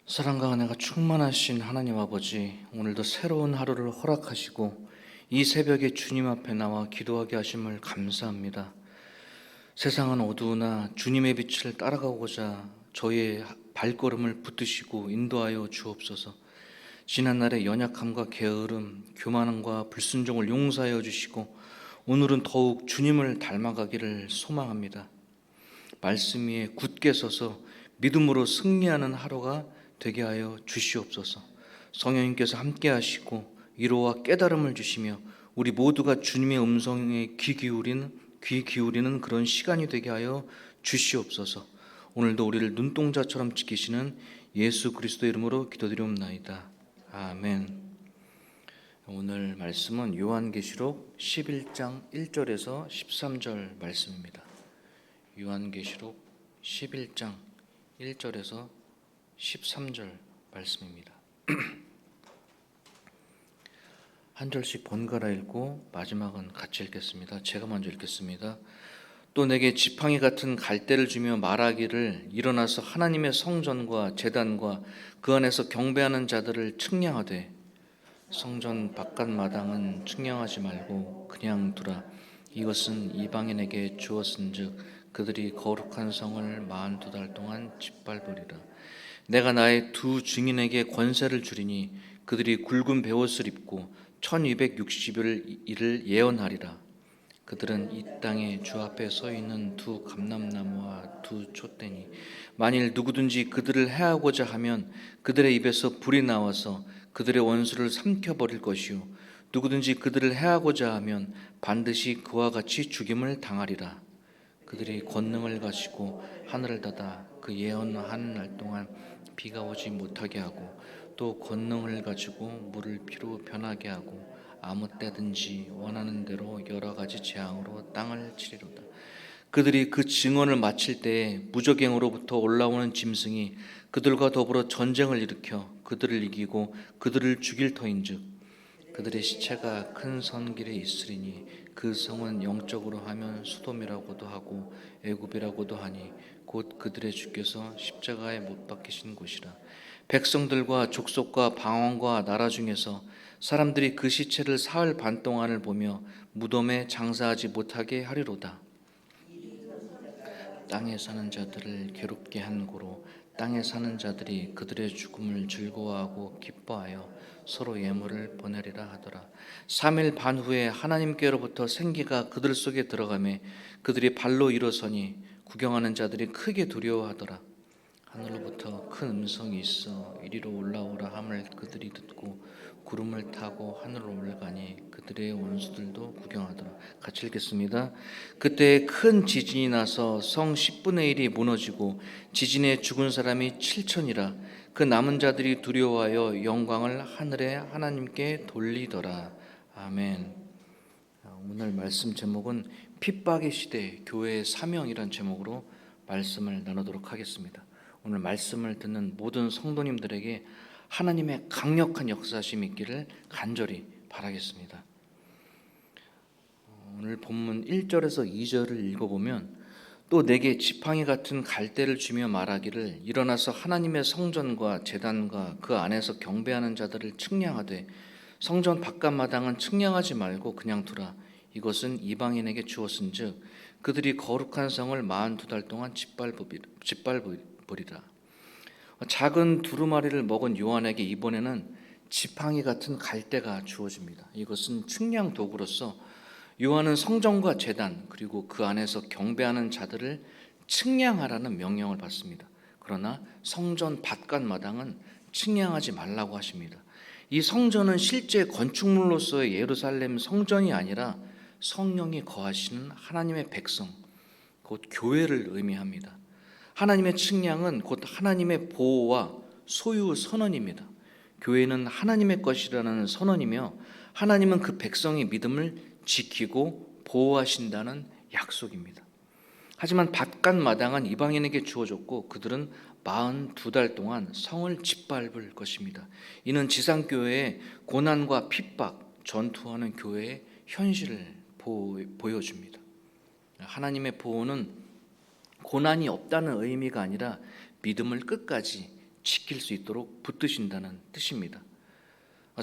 사랑과 은혜가 충만하신 하나님 아버지, 오늘도 새로운 하루를 허락하시고 이 새벽에 주님 앞에 나와 기도하게 하심을 감사합니다. 세상은 어두우나 주님의 빛을 따라가고자 저희의 발걸음을 붙드시고 인도하여 주옵소서. 지난날의 연약함과 게으름, 교만함과 불순종을 용서하여 주시고 오늘은 더욱 주님을 닮아가기를 소망합니다. 말씀 위에 굳게 서서 믿음으로 승리하는 하루가 되게 하여 주시옵소서. 성령님께서 함께 하시고 위로와 깨달음을 주시며 우리 모두가 주님의 음성에 귀 기울이는 그런 시간이 되게 하여 주시옵소서. 오늘도 우리를 눈동자처럼 지키시는 예수 그리스도의 이름으로 기도드리옵나이다. 아멘. 오늘 말씀은 요한계시록 11장 1절에서 13절 말씀입니다. 요한계시록 11장 1절에서 13절 말씀입니다. 한 절씩 번갈아 읽고 마지막은 같이 읽겠습니다. 제가 먼저 읽겠습니다. 또 내게 지팡이 같은 갈대를 주며 말하기를 일어나서 하나님의 성전과 제단과 그 안에서 경배하는 자들을 측량하되 성전 바깥 마당은 측량하지 말고 그냥 두라. 이것은 이방인에게 주었은즉 그들이 거룩한 성을 42달 동안 짓밟으리라. 내가 나의 두 증인에게 권세를 주리니 그들이 굵은 베옷을 입고 1260일을 예언하리라. 그들은 이 땅에 주 앞에 서 있는 두 감람나무와 두 촛대니 만일 누구든지 그들을 해하고자 하면 그들의 입에서 불이 나와서 그들의 원수를 삼켜버릴 것이요 누구든지 그들을 해하고자 하면 반드시 그와 같이 죽임을 당하리라. 그들이 권능을 가지고 하늘을 닫아 그 예언하는 날 동안 비가 오지 못하게 하고 또 권능을 가지고 물을 피로 변하게 하고 아무 때든지 원하는 대로 여러 가지 재앙으로 땅을 치리로다. 그들이 그 증언을 마칠 때에 무저갱으로부터 올라오는 짐승이 그들과 더불어 전쟁을 일으켜 그들을 이기고 그들을 죽일 터인즉 그들의 시체가 큰 선길에 있으리니 그 성은 영적으로 하면 수돔이라고도 하고 애굽이라고도 하니 곧 그들의 주께서 십자가에 못 박히신 곳이라. 백성들과 족속과 방언과 나라 중에서 사람들이 그 시체를 사흘 반 동안을 보며 무덤에 장사하지 못하게 하리로다. 땅에 사는 자들을 괴롭게 한 고로 땅에 사는 자들이 그들의 죽음을 즐거워하고 기뻐하여 서로 예물을 보내리라 하더라. 3일 반 후에 하나님께로부터 생기가 그들 속에 들어가매 그들이 발로 일어서니 구경하는 자들이 크게 두려워하더라. 하늘로부터 큰 음성이 있어 이리로 올라오라 함을 그들이 듣고 구름을 타고 하늘로 올라가니 그들의 원수들도 구경하더라. 같이 읽겠습니다. 그때 큰 지진이 나서 성 10분의 1이 무너지고 지진에 죽은 사람이 7천이라. 그 남은 자들이 두려워하여 영광을 하늘의 하나님께 돌리더라. 아멘. 오늘 말씀 제목은 핍박의 시대 교회의 사명이란 제목으로 말씀을 나누도록 하겠습니다. 오늘 말씀을 듣는 모든 성도님들에게 하나님의 강력한 역사심이 있기를 간절히 바라겠습니다. 오늘 본문 1절에서 2절을 읽어보면 또 내게 지팡이 같은 갈대를 주며 말하기를 일어나서 하나님의 성전과 제단과 그 안에서 경배하는 자들을 측량하되 성전 바깥 마당은 측량하지 말고 그냥 두라. 이것은 이방인에게 주었은즉 그들이 거룩한 성을 42달 동안 짓밟으리라. 작은 두루마리를 먹은 요한에게 이번에는 지팡이 같은 갈대가 주어집니다. 이것은 측량 도구로서 요한은 성전과 제단 그리고 그 안에서 경배하는 자들을 측량하라는 명령을 받습니다. 그러나 성전 바깥 마당은 측량하지 말라고 하십니다. 이 성전은 실제 건축물로서의 예루살렘 성전이 아니라 성령이 거하시는 하나님의 백성, 곧 교회를 의미합니다. 하나님의 측량은 곧 하나님의 보호와 소유 선언입니다. 교회는 하나님의 것이라는 선언이며 하나님은 그 백성의 믿음을 지키고 보호하신다는 약속입니다. 하지만 바깥 마당은 이방인에게 주어졌고 그들은 42달 동안 성을 짓밟을 것입니다. 이는 지상교회의 고난과 핍박, 전투하는 교회의 현실을 보여줍니다. 하나님의 보호는 고난이 없다는 의미가 아니라 믿음을 끝까지 지킬 수 있도록 붙드신다는 뜻입니다.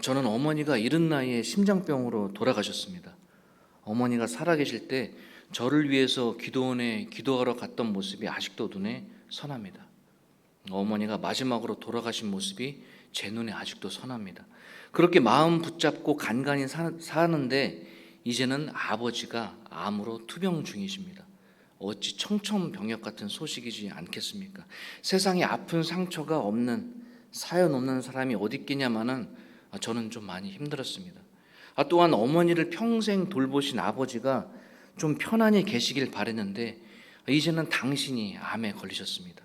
저는 어머니가 이른 나이에 심장병으로 돌아가셨습니다. 어머니가 살아계실 때 저를 위해서 기도원에 기도하러 갔던 모습이 아직도 눈에 선합니다. 어머니가 마지막으로 돌아가신 모습이 제 눈에 아직도 선합니다. 그렇게 마음 붙잡고 간간히 사는데 이제는 아버지가 암으로 투병 중이십니다. 어찌 청천벽력 같은 소식이지 않겠습니까? 세상에 아픈 상처가 없는, 사연 없는 사람이 어디 있겠냐마는 저는 좀 많이 힘들었습니다. 또한 어머니를 평생 돌보신 아버지가 좀 편안히 계시길 바랬는데 이제는 당신이 암에 걸리셨습니다.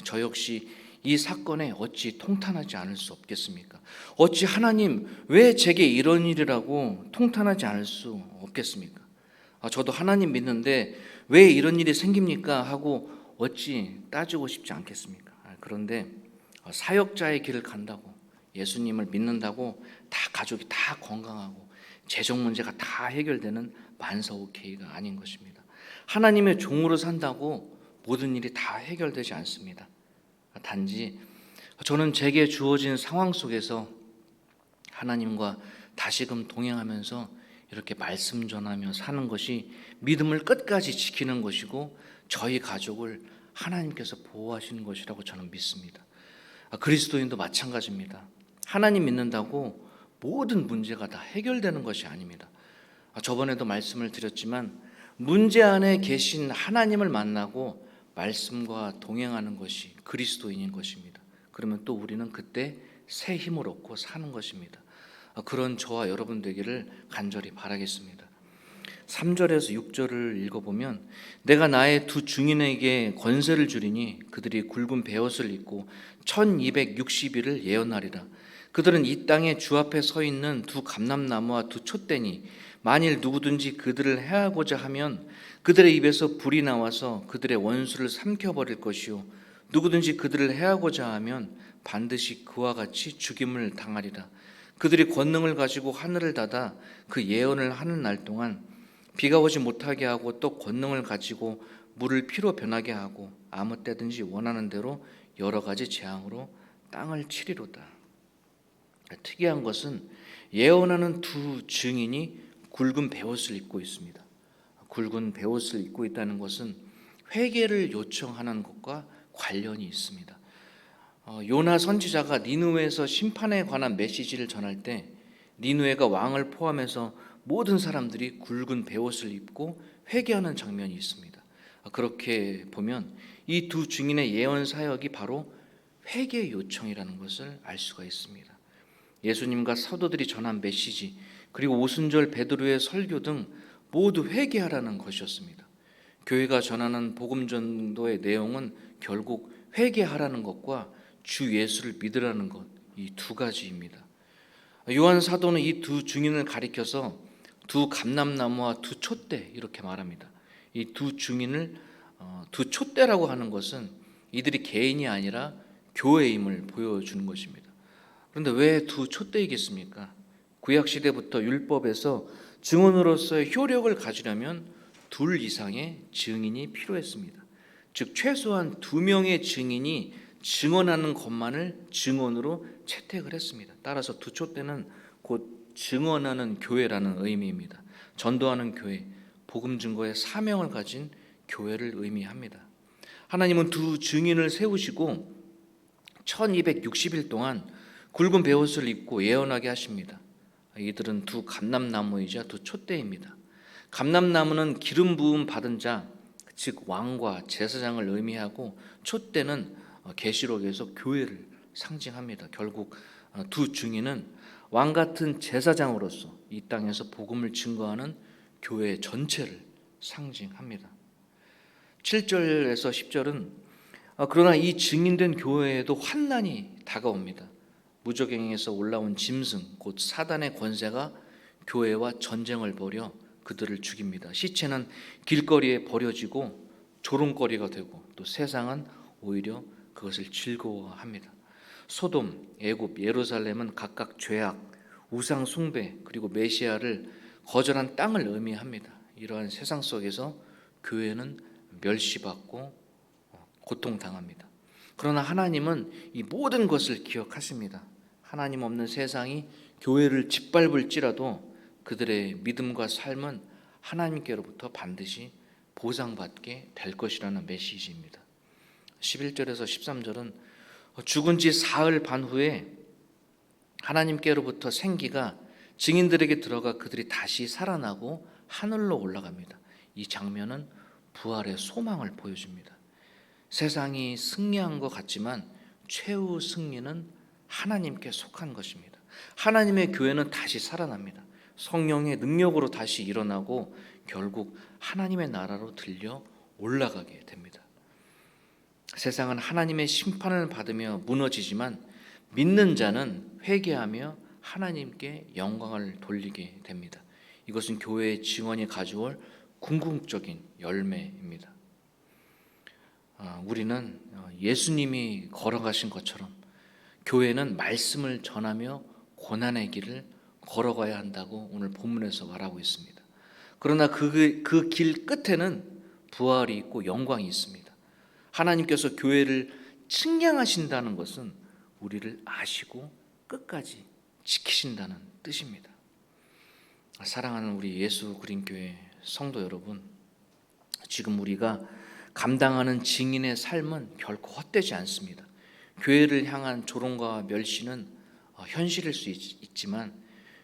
저 역시 이 사건에 어찌 통탄하지 않을 수 없겠습니까? 어찌 하나님 왜 제게 이런 일이라고 통탄하지 않을 수 없겠습니까? 저도 하나님 믿는데 왜 이런 일이 생깁니까? 하고 어찌 따지고 싶지 않겠습니까? 그런데 사역자의 길을 간다고, 예수님을 믿는다고 다 가족이 다 건강하고 재정 문제가 다 해결되는 만사오케이가 아닌 것입니다. 하나님의 종으로 산다고 모든 일이 다 해결되지 않습니다. 단지 저는 제게 주어진 상황 속에서 하나님과 다시금 동행하면서 이렇게 말씀 전하며 사는 것이 믿음을 끝까지 지키는 것이고 저희 가족을 하나님께서 보호하시는 것이라고 저는 믿습니다. 그리스도인도 마찬가지입니다. 하나님 믿는다고 모든 문제가 다 해결되는 것이 아닙니다. 저번에도 말씀을 드렸지만 문제 안에 계신 하나님을 만나고 말씀과 동행하는 것이 그리스도인인 것입니다. 그러면 또 우리는 그때 새 힘을 얻고 사는 것입니다. 그런 저와 여러분 되기를 간절히 바라겠습니다. 3절에서 6절을 읽어보면 내가 나의 두 증인에게 권세를 주리니 그들이 굵은 베옷을 입고 1260일을 예언하리라. 그들은 이 땅에 주 앞에 서 있는 두 감람나무와 두 촛대니 만일 누구든지 그들을 해하고자 하면 그들의 입에서 불이 나와서 그들의 원수를 삼켜버릴 것이요 누구든지 그들을 해하고자 하면 반드시 그와 같이 죽임을 당하리라. 그들이 권능을 가지고 하늘을 닫아 그 예언을 하는 날 동안 비가 오지 못하게 하고 또 권능을 가지고 물을 피로 변하게 하고 아무 때든지 원하는 대로 여러 가지 재앙으로 땅을 치리로다. 특이한 것은 예언하는 두 증인이 굵은 베옷을 입고 있습니다. 굵은 베옷을 입고 있다는 것은 회개를 요청하는 것과 관련이 있습니다. 요나 선지자가 니느웨에서 심판에 관한 메시지를 전할 때 니느웨가 왕을 포함해서 모든 사람들이 굵은 베옷을 입고 회개하는 장면이 있습니다. 그렇게 보면 이 두 증인의 예언 사역이 바로 회개 요청이라는 것을 알 수가 있습니다. 예수님과 사도들이 전한 메시지 그리고 오순절 베드로의 설교 등 모두 회개하라는 것이었습니다. 교회가 전하는 복음 전도의 내용은 결국 회개하라는 것과 주 예수를 믿으라는 것, 이 두 가지입니다. 요한 사도는 이 두 증인을 가리켜서 두 감람나무와 두 촛대 이렇게 말합니다. 이 두 증인을 두 촛대라고 하는 것은 이들이 개인이 아니라 교회임을 보여주는 것입니다. 그런데 왜 두 촛대이겠습니까? 구약 시대부터 율법에서 증언으로서의 효력을 가지려면 둘 이상의 증인이 필요했습니다. 즉 최소한 두 명의 증인이 증언하는 것만을 증언으로 채택을 했습니다. 따라서 두 촛대는 곧 증언하는 교회라는 의미입니다. 전도하는 교회, 복음 증거의 사명을 가진 교회를 의미합니다. 하나님은 두 증인을 세우시고 1260일 동안 굵은 베옷을 입고 예언하게 하십니다. 이들은 두 감람나무이자 두 촛대입니다. 감람나무는 기름 부음 받은 자, 즉 왕과 제사장을 의미하고 촛대는 계시록에서 교회를 상징합니다. 결국 두 증인은 왕 같은 제사장으로서 이 땅에서 복음을 증거하는 교회 전체를 상징합니다. 7절에서 10절은 그러나 이 증인된 교회에도 환난이 다가옵니다. 무적행에서 올라온 짐승 곧 사단의 권세가 교회와 전쟁을 벌여 그들을 죽입니다. 시체는 길거리에 버려지고 조롱거리가 되고 또 세상은 오히려 그것을 즐거워합니다. 소돔, 애굽, 예루살렘은 각각 죄악, 우상 숭배 그리고 메시아를 거절한 땅을 의미합니다. 이러한 세상 속에서 교회는 멸시받고 고통당합니다. 그러나 하나님은 이 모든 것을 기억하십니다. 하나님 없는 세상이 교회를 짓밟을지라도 그들의 믿음과 삶은 하나님께로부터 반드시 보상받게 될 것이라는 메시지입니다. 11절에서 13절은 죽은 지 사흘 반 후에 하나님께로부터 생기가 증인들에게 들어가 그들이 다시 살아나고 하늘로 올라갑니다. 이 장면은 부활의 소망을 보여줍니다. 세상이 승리한 것 같지만 최후 승리는 하나님께 속한 것입니다. 하나님의 교회는 다시 살아납니다. 성령의 능력으로 다시 일어나고 결국 하나님의 나라로 들려 올라가게 됩니다. 세상은 하나님의 심판을 받으며 무너지지만 믿는 자는 회개하며 하나님께 영광을 돌리게 됩니다. 이것은 교회의 증언이 가져올 궁극적인 열매입니다. 우리는 예수님이 걸어가신 것처럼 교회는 말씀을 전하며 고난의 길을 걸어가야 한다고 오늘 본문에서 말하고 있습니다. 그러나 그 길 끝에는 부활이 있고 영광이 있습니다. 하나님께서 교회를 측량하신다는 것은 우리를 아시고 끝까지 지키신다는 뜻입니다. 사랑하는 우리 예수 그린교회 성도 여러분, 지금 우리가 감당하는 증인의 삶은 결코 헛되지 않습니다. 교회를 향한 조롱과 멸시는 현실일 수 있지만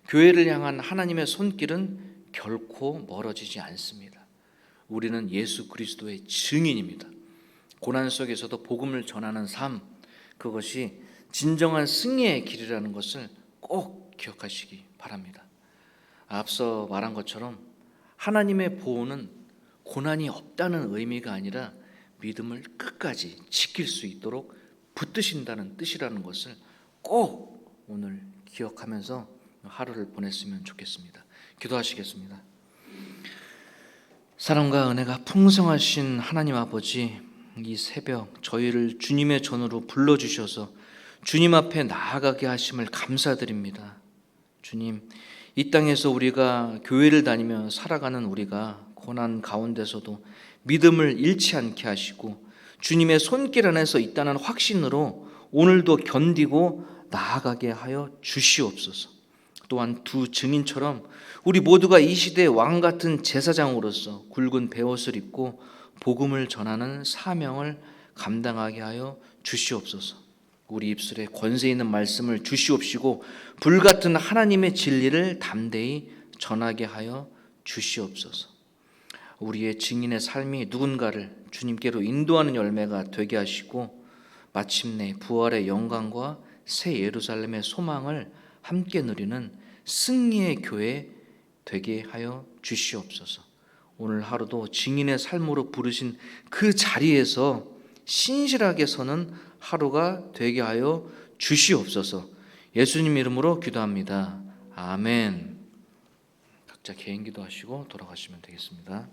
교회를 향한 하나님의 손길은 결코 멀어지지 않습니다. 우리는 예수 그리스도의 증인입니다. 고난 속에서도 복음을 전하는 삶, 그것이 진정한 승리의 길이라는 것을 꼭 기억하시기 바랍니다. 앞서 말한 것처럼 하나님의 보호는 고난이 없다는 의미가 아니라 믿음을 끝까지 지킬 수 있도록 붙드신다는 뜻이라는 것을 꼭 오늘 기억하면서 하루를 보냈으면 좋겠습니다. 기도하시겠습니다. 사랑과 은혜가 풍성하신 하나님 아버지, 이 새벽 저희를 주님의 전으로 불러주셔서 주님 앞에 나아가게 하심을 감사드립니다. 주님, 이 땅에서 우리가 교회를 다니며 살아가는 우리가 고난 가운데서도 믿음을 잃지 않게 하시고 주님의 손길 안에서 있다는 확신으로 오늘도 견디고 나아가게 하여 주시옵소서. 또한 두 증인처럼 우리 모두가 이 시대의 왕 같은 제사장으로서 굵은 베옷을 입고 복음을 전하는 사명을 감당하게 하여 주시옵소서. 우리 입술에 권세 있는 말씀을 주시옵시고 불같은 하나님의 진리를 담대히 전하게 하여 주시옵소서. 우리의 증인의 삶이 누군가를 주님께로 인도하는 열매가 되게 하시고 마침내 부활의 영광과 새 예루살렘의 소망을 함께 누리는 승리의 교회 되게 하여 주시옵소서. 오늘 하루도 증인의 삶으로 부르신 그 자리에서 신실하게 서는 하루가 되게 하여 주시옵소서. 예수님 이름으로 기도합니다. 아멘. 각자 개인 기도하시고 돌아가시면 되겠습니다.